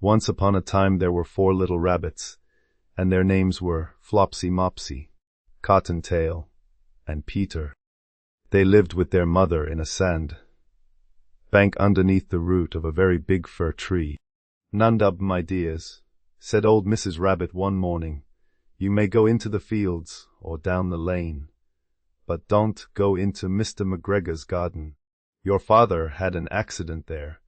Once upon a time there were 4 little rabbits, and their names were Flopsy Mopsy, Cottontail, and Peter. They lived with their mother in a sand bank underneath the root of a very big fir tree. "Nundub, my dears," said old Mrs. Rabbit one morning, "you may go into the fields or down the lane, but don't go into Mr. McGregor's garden. Your father had an accident there.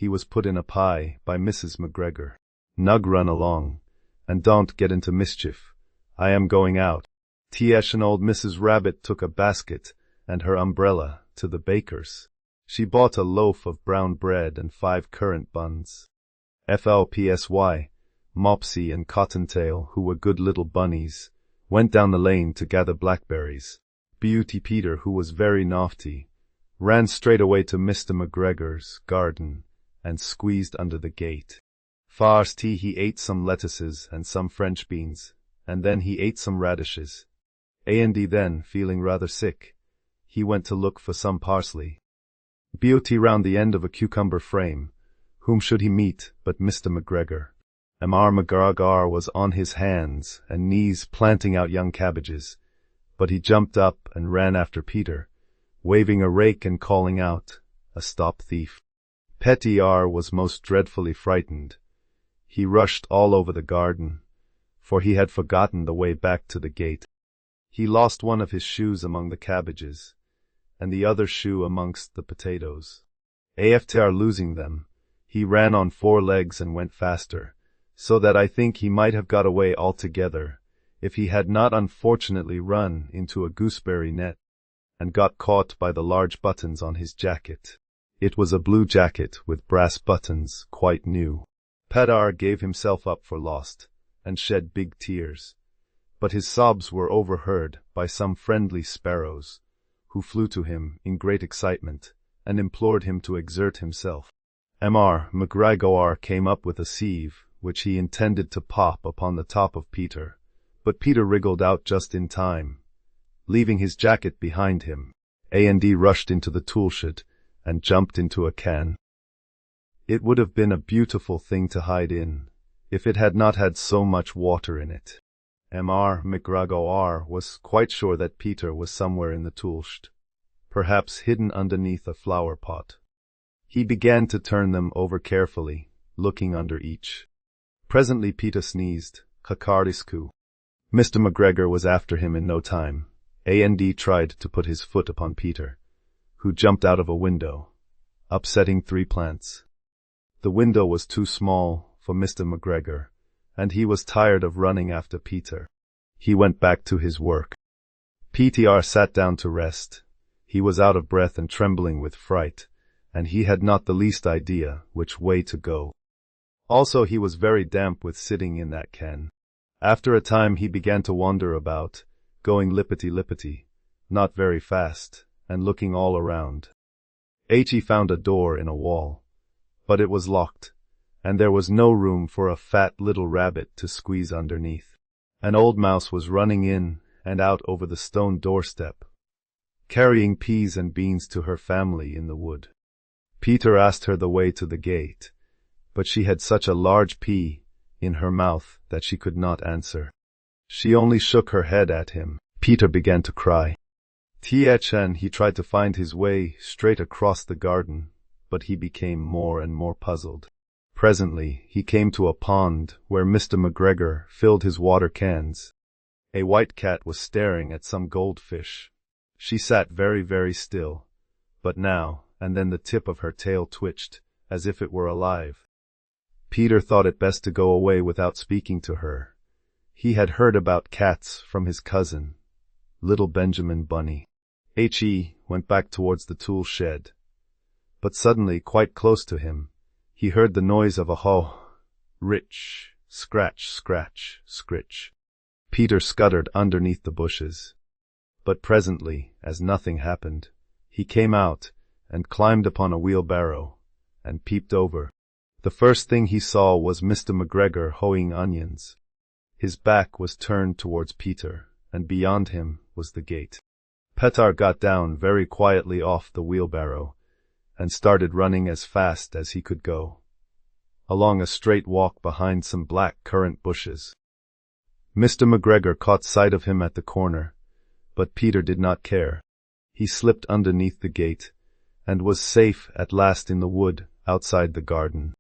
He was put in a pie by Mrs. McGregor. Nug, run along, and don't get into mischief. I am going out." T.H. and old Mrs. Rabbit took a basket and her umbrella to the baker's. She bought a loaf of brown bread and 5 currant buns. Flpsy, Mopsy and Cottontail, who were good little bunnies, went down the lane to gather blackberries. Beauty Peter, who was very naughty, ran straight away to Mr. McGregor's garden and squeezed under the gate. First he ate some lettuces and some French beans, and then he ate some radishes. Then, feeling rather sick, he went to look for some parsley. Beauty round the end of a cucumber frame. Whom should he meet but Mr. McGregor? McGregor was on his hands and knees planting out young cabbages, but he jumped up and ran after Peter, waving a rake and calling out, "A stop thief." Petr was most dreadfully frightened. He rushed all over the garden, for he had forgotten the way back to the gate. He lost one of his shoes among the cabbages, and the other shoe amongst the potatoes. After losing them, he ran on 4 legs and went faster, so that I think he might have got away altogether, if he had not unfortunately run into a gooseberry net, and got caught by the large buttons on his jacket. It was a blue jacket with brass buttons, quite new. Petr gave himself up for lost, and shed big tears, but his sobs were overheard by some friendly sparrows, who flew to him in great excitement, and implored him to exert himself. McGregor came up with a sieve, which he intended to pop upon the top of Peter, but Peter wriggled out just in time, leaving his jacket behind him. Rushed into the toolshed and jumped into a can. It would have been a beautiful thing to hide in, if it had not had so much water in it. McGregor was quite sure that Peter was somewhere in the toolshed, perhaps hidden underneath a flower pot. He began to turn them over carefully, looking under each. Presently Peter sneezed, "Kakardisku." Mr. McGregor was after him in no time. Tried to put his foot upon Peter, who jumped out of a window, upsetting 3 plants. The window was too small for Mr. McGregor, and he was tired of running after Peter. He went back to his work. Petr sat down to rest. He was out of breath and trembling with fright, and he had not the least idea which way to go. Also he was very damp with sitting in that can. After a time he began to wander about, going lippity-lippity, not very fast, and looking all around. He found a door in a wall, but it was locked, and there was no room for a fat little rabbit to squeeze underneath. An old mouse was running in and out over the stone doorstep, carrying peas and beans to her family in the wood. Peter asked her the way to the gate, but she had such a large pea in her mouth that she could not answer. She only shook her head at him. Peter began to cry. He tried to find his way straight across the garden, but he became more and more puzzled. Presently he came to a pond where Mr. McGregor filled his water cans. A white cat was staring at some goldfish. She sat very, very still, but now and then the tip of her tail twitched, as if it were alive. Peter thought it best to go away without speaking to her. He had heard about cats from his cousin, little Benjamin Bunny. He went back towards the tool shed, but suddenly, quite close to him, he heard the noise of a rich, scratch, scratch, scritch. Peter scuttered underneath the bushes, but presently, as nothing happened, he came out and climbed upon a wheelbarrow and peeped over. The first thing he saw was Mr. McGregor hoeing onions. His back was turned towards Peter, and beyond him was the gate. Petr got down very quietly off the wheelbarrow and started running as fast as he could go. along a straight walk behind some black currant bushes. Mr. McGregor caught sight of him at the corner, but Peter did not care. He slipped underneath the gate, and was safe at last in the wood outside the garden.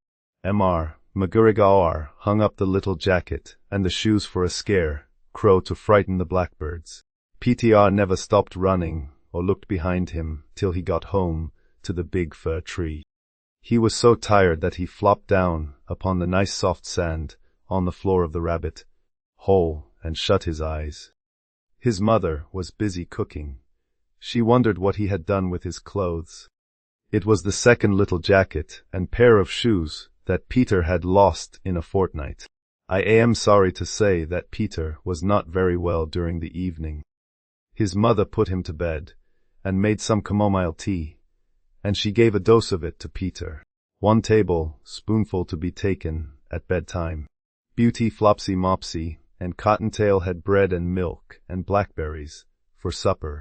McGregor hung up the little jacket and the shoes for a scarecrow to frighten the blackbirds. Peter never stopped running or looked behind him till he got home to the big fir tree. He was so tired that he flopped down upon the nice soft sand on the floor of the rabbit hole and shut his eyes. His mother was busy cooking. She wondered what he had done with his clothes. It was the second little jacket and pair of shoes that Peter had lost in a fortnight. I am sorry to say that Peter was not very well during the evening. His mother put him to bed and made some chamomile tea, and she gave a dose of it to Peter. 1 tablespoonful to be taken at bedtime. Beauty, Flopsy, Mopsy, and Cottontail had bread and milk and blackberries for supper.